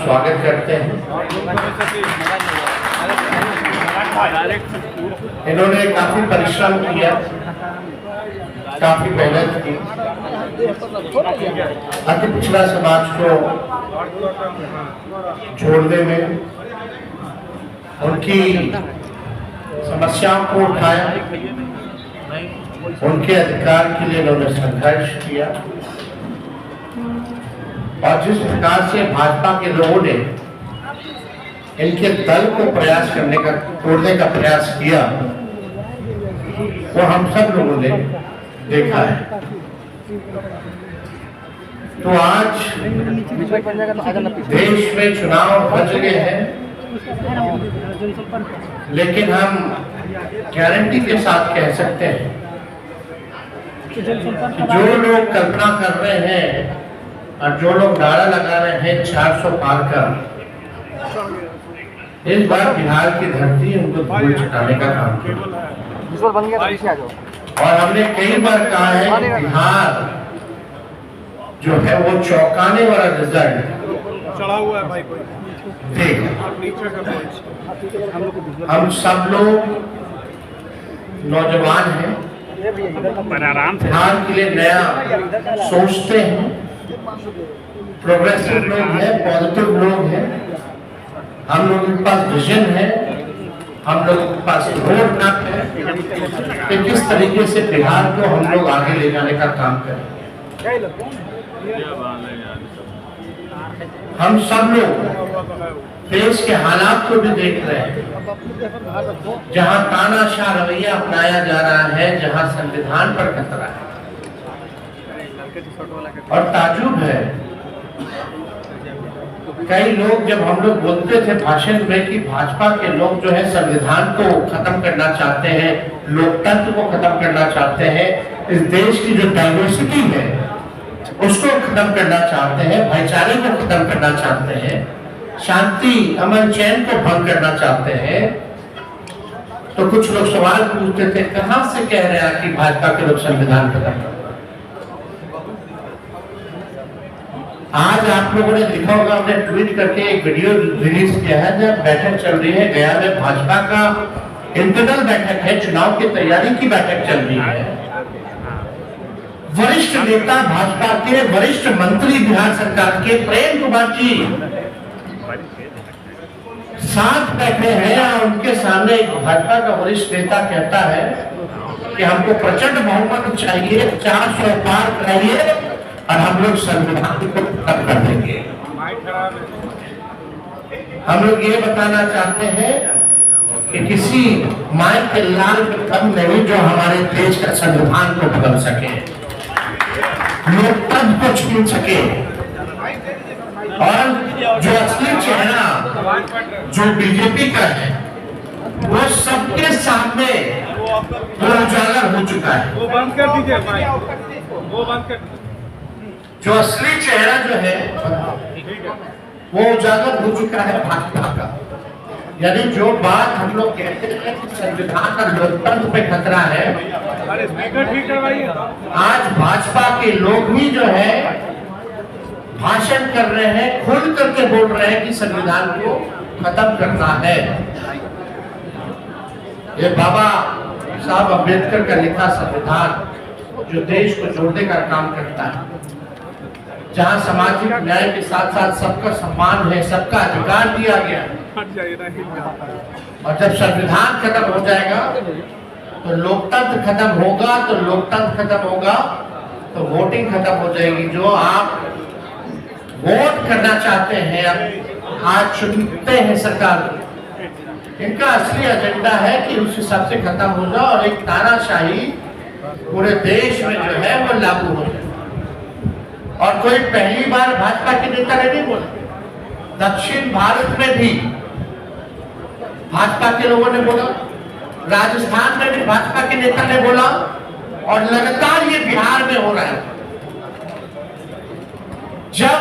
स्वागत करते हैं। इन्होंने काफी परिश्रम किया, काफी मेहनत की, अति पिछड़ा समाज को जोड़ने में, उनकी समस्याओं को उठाया, उनके अधिकार के लिए इन्होंने संघर्ष किया। और जिस प्रकार से भाजपा के लोगों ने इनके दल को प्रयास करने का, तोड़ने का प्रयास किया, वो हम सब लोगों ने देखा है। तो आज देश में चुनाव हो चुके हैं, लेकिन हम गारंटी के साथ कह सकते हैं कि जो लोग कल्पना कर रहे हैं और जो लोग नारा लगा रहे हैं 400 पार कर, इस बार बिहार की धरती उनको धूल छुटाने का काम किया। और हमने कई बार कहा है कि बिहार जो है वो चौंकाने वाला रिजल्ट चढ़ा हुआ है भाई देगा। हम सब लोग नौजवान हैं, बिहार के लिए नया सोचते हैं, प्रोग्रेसिव लोग हैं, पॉजिटिव लोग हैं। हम लोगों के पास विजन है, हम लोगों के पास रोड मैप है कि किस तरीके से बिहार को हम लोग आगे ले जाने का काम करें। हम सब लोग देश के हालात को भी देख रहे हैं, जहां तानाशाह रवैया अपनाया जा रहा है, जहां संविधान पर खतरा है। और ताजुब है, कई लोग, जब हम लोग बोलते थे भाषण में कि भाजपा के लोग जो है संविधान को खत्म करना चाहते हैं, लोकतंत्र को खत्म करना चाहते हैं, इस देश की जो डाइवर्सिटी है उसको खत्म करना चाहते हैं, भाईचारे को खत्म करना चाहते हैं, शांति अमन चैन को भंग करना चाहते हैं, तो कुछ लोग सवाल पूछते थे कहां से कह रहे हैं कि भाजपा के लोग संविधान खत्म कर। आज आप लोगों ने देखा होगा, हमने ट्वीट करके एक वीडियो रिलीज किया है, जब बैठक चल रही है गया में, भाजपा का इंटरनल बैठक है, चुनाव की तैयारी की बैठक चल रही है। वरिष्ठ नेता भाजपा के, वरिष्ठ मंत्री बिहार सरकार के प्रेम कुमार जी साथ बैठे हैं और उनके सामने एक भाजपा का वरिष्ठ नेता कहता है कि हमको प्रचंड बहुमत चाहिए, 400 पार कराइए और हम लोग संविधान को खत्म कर देंगे। हम लोग ये बताना चाहते हैं कि किसी माई के लाल पे कम नहीं जो हमारे देश का संविधान को बदल सके, लोकतंत्र को छीन सके, और जो असली चेहरा जो बीजेपी का है वो सबके सामने वो उजागर हो चुका है। वो बंद कर दीजिए भाई, वो बंद कर। जो असली चेहरा जो है वो उजागर हो चुका है भाजपा का। यानी जो बात हम लोग कहते हैं कि संविधान और लोकतंत्र पे खतरा है, आज भाजपा के लोग ही जो है भाषण कर रहे हैं, खुल करके बोल रहे हैं कि संविधान को खत्म करना है। ये बाबा साहब अम्बेडकर का लिखा संविधान जो देश को जोड़ने का काम करता है, जहां सामाजिक न्याय के साथ साथ सबका सम्मान है, सबका अधिकार दिया गया है। और जब संविधान खत्म हो जाएगा तो लोकतंत्र खत्म होगा, तो लोकतंत्र खत्म होगा तो वोटिंग खत्म हो जाएगी। जो आप वोट करना चाहते हैं, अब आज चुनते हैं सरकार, इनका असली एजेंडा है कि उस हिसाब से खत्म हो जाए और एक तानाशाही पूरे देश में जो है वो लागू हो जाए। और कोई पहली बार भाजपा के नेता ने नहीं बोला, दक्षिण भारत में भी भाजपा के लोगों ने बोला, राजस्थान में भी भाजपा के नेता ने बोला, और लगातार ये बिहार में हो रहा है। जब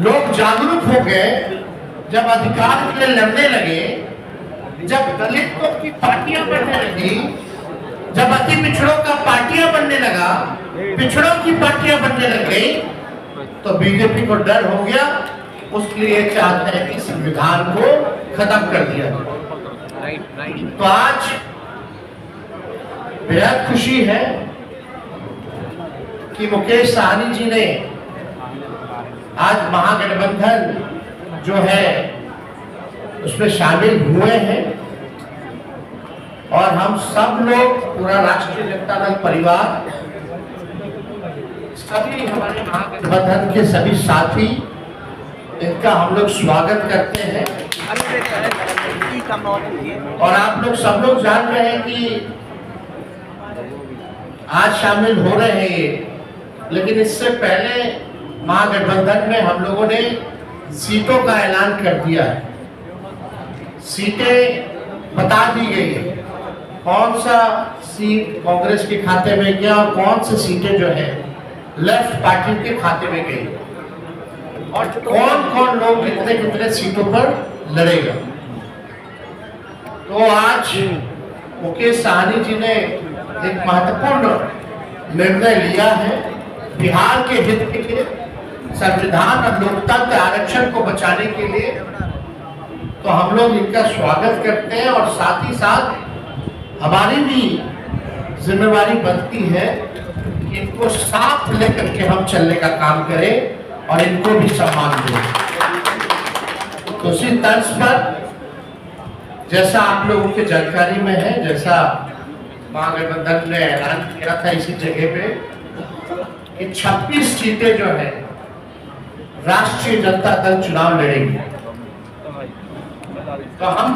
लोग जागरूक हो गए, जब अधिकार के लिए लड़ने लगे, जब दलितों की पार्टियां बनने लगी, जब अति पिछड़ों का पार्टियां बनने लगा, पिछड़ों की पार्टियां बनने लग गई, तो बीजेपी को डर हो गया उसके लिए चाहते हैं कि संविधान को खत्म कर दिया जाए। तो आज बेहद खुशी है कि मुकेश सहनी जी ने आज महागठबंधन जो है उसमें शामिल हुए हैं और हम सब लोग, पूरा राष्ट्रीय जनता दल परिवार, सभी हमारे महागठबंधन के सभी साथी, इनका हम लोग स्वागत करते हैं। और आप लोग सब लोग जान रहे हैं कि आज शामिल हो रहे हैं ये, लेकिन इससे पहले महागठबंधन में हम लोगों ने सीटों का ऐलान कर दिया है। सीटें बता दी गई है, कौन सा सीट कांग्रेस के खाते में गया और कौन सी सीटें जो है लेफ्ट पार्टी के खाते में गई, और कौन कौन लोग कितने कितने सीटों पर लड़ेगा। तो आज मुकेश सहनी जी ने एक महत्वपूर्ण निर्णय लिया है बिहार के हित के लिए, संविधान और लोकतंत्र आरक्षण को बचाने के लिए। तो हम लोग इनका स्वागत करते हैं और साथ ही साथ हमारी भी जिम्मेवारी बनती है इनको साथ लेकर के हम चलने का काम करें और इनको भी सम्मान दें। तो उसी तर्ज पर जैसा आप लोगों की जानकारी में है, जैसा महागठबंधन ने ऐलान किया था इसी जगह पे कि 26 सीटें जो है राष्ट्रीय जनता दल चुनाव लड़ेगी। तो हम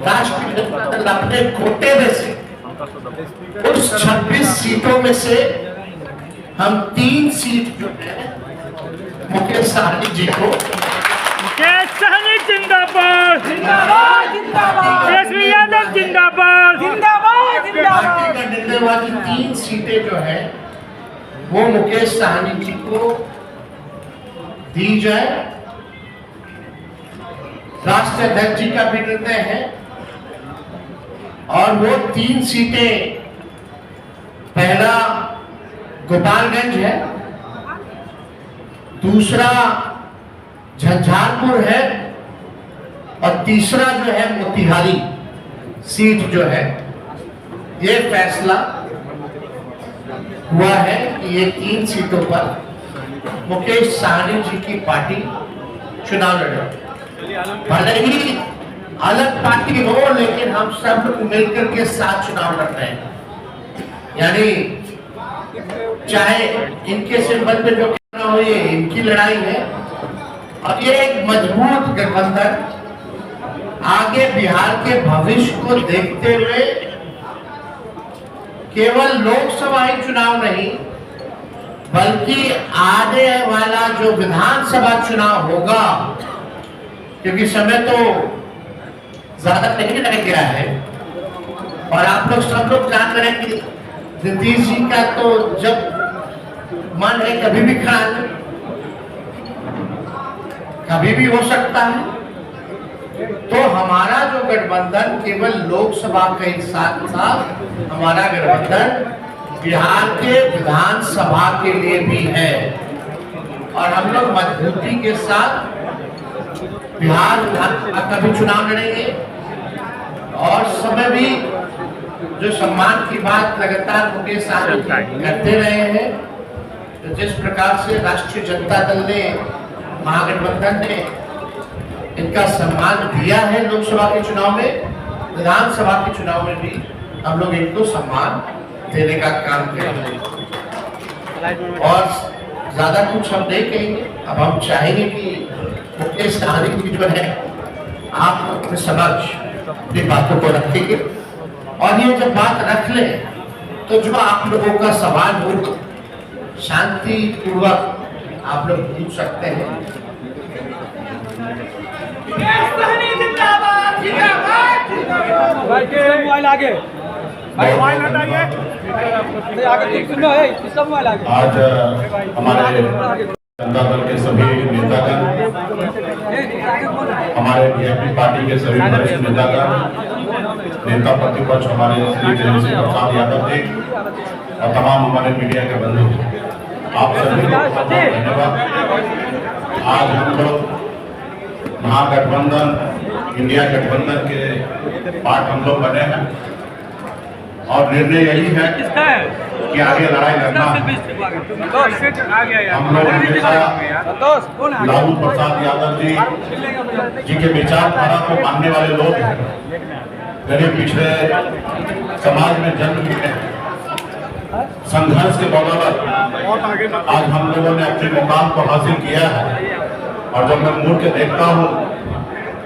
राष्ट्रीय जनता दल अपने कोटे में से उस 26 सीटों में से हम 3 सीट जो है मुकेश सहनी जी को, मुकेश सहनी जिंदाबाद, जिंदाबाद, जिंदाबाद, तेजस्वी यादव जिंदाबाद, जिंदाबाद, जिंदाबाद, का निर्णय हुआ कि 3 सीटें जो है वो मुकेश सहनी जी को दी जाए। राष्ट्रीय अध्यक्ष जी का भी निर्णय है और वो 3 सीटें, पहला गोपालगंज है, दूसरा झंझारपुर है और तीसरा जो है मोतिहारी सीट जो है। ये फैसला हुआ है कि ये 3 सीटों पर मुकेश सहनी जी की पार्टी चुनाव लड़ेगी। भले ही अलग पार्टी हो, लेकिन हम सब लोग मिलकर के साथ चुनाव लड़ रहे हैं। यानी चाहे इनके सिंबल पे जो करना हो, ये इनकी लड़ाई है और ये एक मजबूत गठबंधन आगे बिहार के भविष्य को देखते हुए केवल लोकसभा ही चुनाव नहीं, बल्कि आने वाला जो विधानसभा चुनाव होगा, क्योंकि समय तो ज्यादा नहीं रह गया है और आप लोग सब लोग जान रहे हैं कि नीतीश जी का तो जब मन है कभी भी खड़ा है, कभी भी हो सकता है। तो हमारा जो गठबंधन केवल लोकसभा के साथ साथ हमारा गठबंधन बिहार के विधानसभा के लिए भी है और हम लोग मजबूती के साथ बिहार विधानसभा का भी चुनाव लड़ेंगे। और समय भी जो सम्मान की बात लगातार मुकेश सहनी करते रहे हैं, तो जिस प्रकार से राष्ट्रीय जनता दल ने, महागठबंधन ने इनका सम्मान दिया है लोकसभा के चुनाव में, विधानसभा के चुनाव में भी हम लोग इनको सम्मान देने का काम करेंगे। और ज्यादा कुछ हम नहीं कहेंगे। अब हम चाहेंगे कि मुकेश सहनी जी जो है आप अपने समक्ष अपनी बातों को रखेंगे और ये जब बात रख ले तो जो आप लोगों का सवाल हो शांति पूर्वक आप लोग पूछ सकते हैं। मोबाइल आगे, मोबाइल हटाइए, आज हमारे जनता दल के सभी नेतागण, हमारे बीजेपी पार्टी के सभी वरिष्ठ नेतागण, नेता प्रतिपक्ष हमारे श्री तेजस्वी प्रसाद यादव जी और तमाम हमारे मीडिया के बंधु, आप सभी को धन्यवाद। आज हम लोग महागठबंधन इंडिया गठबंधन के पार्ट हम लोग बने हैं और निर्णय यही है कि आगे लड़ाई लड़ना है। हम लोग हमेशा लालू प्रसाद यादव जी के विचारधारा को मानने वाले लोग हैं। गरीब पिछड़े समाज में जन्म लिए हैं। संघर्ष के बदौलत आज हम लोगों ने अपने मुकाम को हासिल किया है। और जब मैं मुड़ के देखता हूँ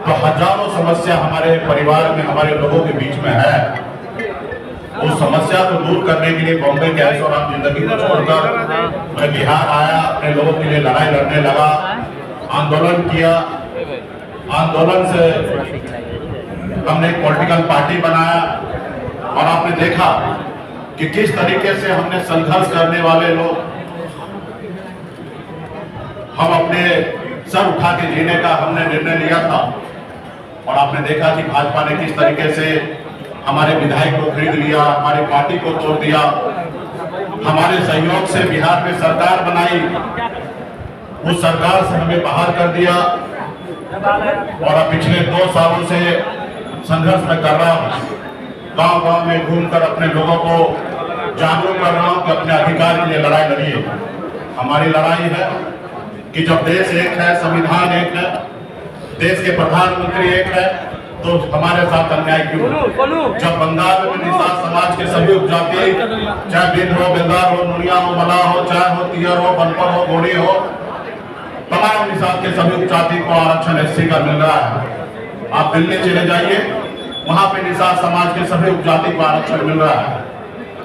तो हजारों समस्या हमारे परिवार में, हमारे लोगों के बीच में है। उस समस्या को दूर करने के लिए बॉम्बे के ऐशो आराम जिंदगी को छोड़कर मैं बिहार आया, अपने लोगों के लिए लड़ाई लड़ने लगा, आंदोलन किया। आंदोलन से हमने एक पॉलिटिकल पार्टी बनाया और आपने देखा कि किस तरीके से हमने संघर्ष करने वाले लोग हम अपने सर उठा के जीने का हमने निर्णय लिया था। और आपने देखा कि भाजपा ने किस तरीके से हमारे विधायक को खरीद लिया, हमारी पार्टी को तोड़ दिया। हमारे सहयोग से बिहार में सरकार बनाई, उस सरकार से हमें बाहर कर दिया। और अब पिछले 2 सालों से संघर्ष में कर रहा हूं, गांव-गांव में घूमकर अपने लोगों को जागरूक कर रहा हूं कि अपने अधिकार के लिए लड़ाई लड़िए। हमारी लड़ाई है कि जब देश एक है, संविधान एक है, देश के प्रधानमंत्री एक है, तो हमारे साथ अन्याय क्यों? जब बंगाल में निषाद समाज के सभी उपजाति, चाहे बिंद हो, बेलदार हो, नुनिया हो, मला हो, चाहे हो, तियर हो, बनपर हो, गोड़ी हो, तमाम निषाद के सभी उपजाति को आरक्षण एससी का मिल रहा है। आप दिल्ली चले जाइए, वहां पे निषाद समाज के सभी उपजाति को आरक्षण मिल रहा है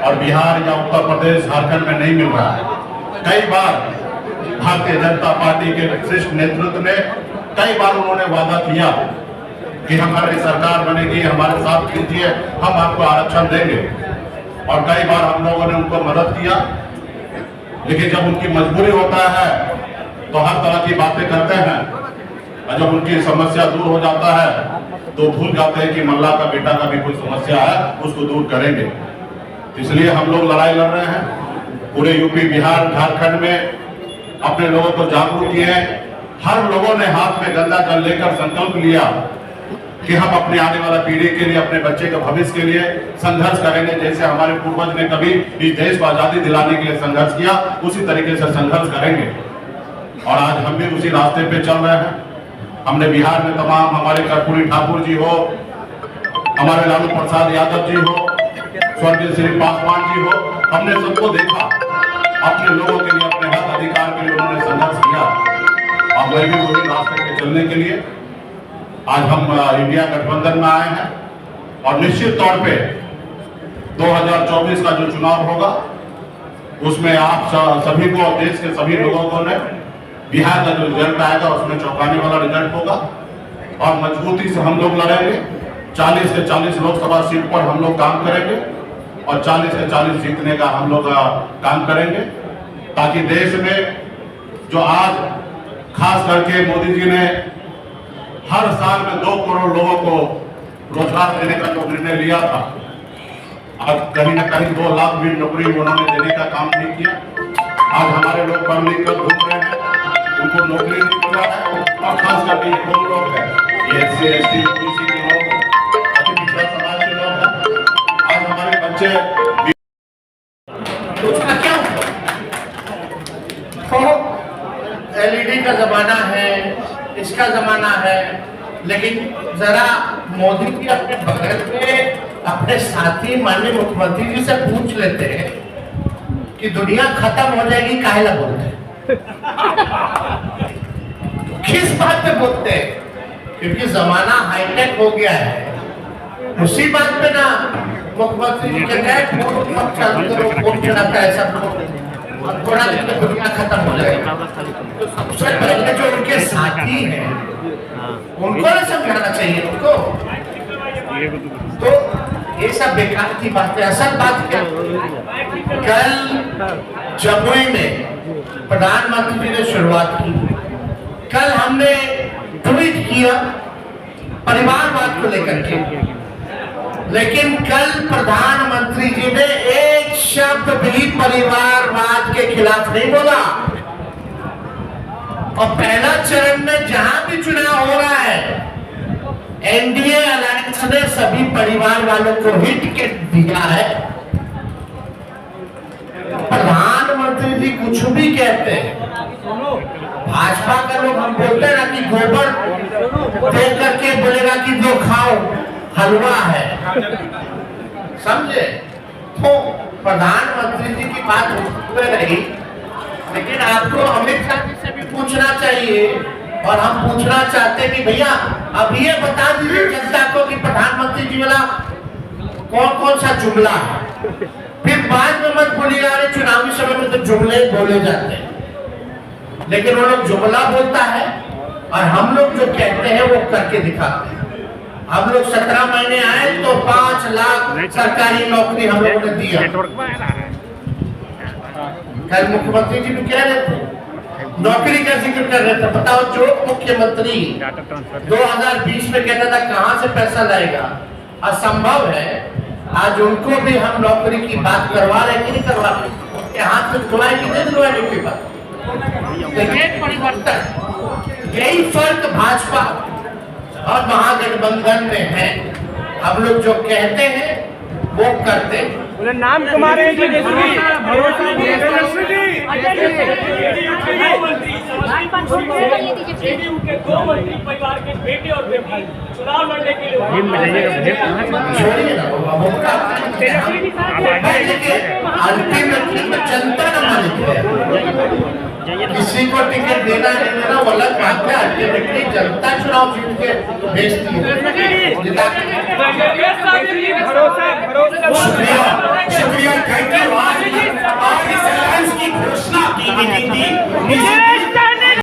और बिहार या उत्तर प्रदेश, झारखंड में नहीं मिल रहा है। कई बार भारतीय जनता पार्टी के वरिष्ठ नेतृत्व ने कई बार उन्होंने वादा किया कि हमारी सरकार बनेगी, हमारे साथ कीजिए, हम आपको आरक्षण देंगे। और कई बार हम लोगों ने उनको मदद किया, लेकिन जब उनकी मजबूरी होता है तो हर तरह की बातें करते हैं। और जब उनकी समस्या दूर हो जाता है तो भूल जाते हैं कि मल्ला का बेटा का भी कोई समस्या है, उसको दूर करेंगे। इसलिए हम लोग लड़ाई लड़ रहे हैं। पूरे यूपी, बिहार, झारखंड में अपने लोगों को जागरूक किए। हर लोगों ने हाथ में गंगा जल लेकर संकल्प लिया कि हम अपने आने वाला पीढ़ी के लिए, अपने बच्चे के भविष्य के लिए संघर्ष करेंगे। जैसे हमारे पूर्वज ने कभी इस देश को आजादी दिलाने के लिए संघर्ष किया, उसी तरीके से संघर्ष करेंगे। और आज हम भी उसी रास्ते पे चल रहे हैं। हमने बिहार में तमाम, हमारे कर्पूरी ठाकुर जी हो, हमारे लालू प्रसाद यादव जी हो, स्वर्गीय श्री पासवान जी हो, हमने सबको देखा। अपने लोगों के लिए, अपने हक अधिकार के लिए उन्होंने संघर्ष किया। और वही भी वही रास्ते पे चलने के लिए आज हम इंडिया गठबंधन में आए हैं। और निश्चित तौर पे 2024 का जो चुनाव होगा उसमें आप सभी को, देश के सभी लोगों को ने बिहार का जो रिजल्ट आएगा उसमें चौंकाने वाला रिजल्ट होगा। और मजबूती से हम लोग लड़ेंगे। 40 से 40 लोकसभा सीट पर हम लोग काम करेंगे और 40 से 40 जीतने का हम लोग काम करेंगे, ताकि देश में जो आज खास करके मोदी जी ने हर साल में 2 करोड़ लोगों को रोजगार देने का जो निर्णय लिया था, अब कहीं ना कहीं 2 लाख भी नौकरी उन्होंने देने का काम नहीं किया। आज हमारे लोग पढ़ लिख कर घूम रहे हैं, उनको नौकरी नहीं मिल रहा है। और खास करके ये कौन लोग हैं, ये SC, ST, OBC के लोग, अति पिछड़ा समाज के लोग हैं। आज हमारे बच्चे उसका क्या तो LED का जमाना है, इसका जमाना है, लेकिन जरा मोदी जी अपने बगल में अपने साथी माननीय मुख्यमंत्री जी से पूछ लेते हैं कि दुनिया खत्म हो जाएगी, काहे ला बोलते हैं? किस बात पे बोलते हैं? क्योंकि जमाना हाईटेक हो गया है। उसी बात पे ना मुख्यमंत्री जी कहते हैं फोन मत चालू करो, फोन चलाता है सब लोग, थोड़ा दिन में दुनिया खत्म हो जाएगी। तो सबसे पहले जो उनके साथी हैं उनको ना समझाना चाहिए उनको। तो ये सब बेकार की बात है। असल बात क्या, कल जमुई में प्रधानमंत्री जी ने शुरुआत की। कल हमने ट्वीट किया परिवारवाद को लेकर के, लेकिन कल प्रधानमंत्री जी ने एक शब्द भी परिवारवाद के खिलाफ नहीं बोला। और पहला चरण में जहां भी चुनाव हो रहा है, एनडीए अलायंस ने सभी परिवार वालों को ही टिकट दिया है। प्रधानमंत्री जी कुछ भी कहते हैं, भाजपा का लोग हम बोलते हैं ना कि गोबर दे करके बोलेगा कि जो खाओ हलवा है, समझे? तो प्रधानमंत्री जी की बात होते रही, लेकिन आपको अमित शाह जी से भी पूछना चाहिए, और हम पूछना चाहते हैं कि भैया अब ये बता दीजिए जनता को कि प्रधानमंत्री जी वाला कौन कौन सा जुमला है। फिर बाद में मत बोलिएगा अरे चुनावी समय में तो जुमले बोले जाते हैं, लेकिन वो लोग जुमला बोलता है और हम लोग जो कहते हैं वो करके दिखाते हैं। हम लोग 17 महीने आए तो 5 लाख सरकारी नौकरी हम लोगों ने दिया। कल मुख्यमंत्री जी भी कह रहे थे, नौकरी का जिक्र कर रहे थे। बताओ, जो मुख्यमंत्री 2020 में कहता था कहां से पैसा लाएगा, असंभव है। आज उनको भी हम नौकरी की बात करवा रहे कि नहीं करवा रहे, उनके हाथ में दिलवाए कि नहीं दिलवाए की बात। देखिए परिवर्तन, यही फर्क भाजपा और महागठबंधन में है। हम लोग जो कहते हैं वो करते हैं। नाम कुमार है जी, जेडीयू के 2 मंत्री परिवार के बेटे और बेटी चुनाव लड़ने के लिए छोड़िए ना बाबा, वो अंतिम जनता न मालिक है। किसी को टिकट देना नहीं देना वो अलग बात है, अल्टीमेटली जनता चुनाव जीत के भेजती है। शुक्रिया, थैंक यू। आज इस अलायंस की घोषणा की गई थी।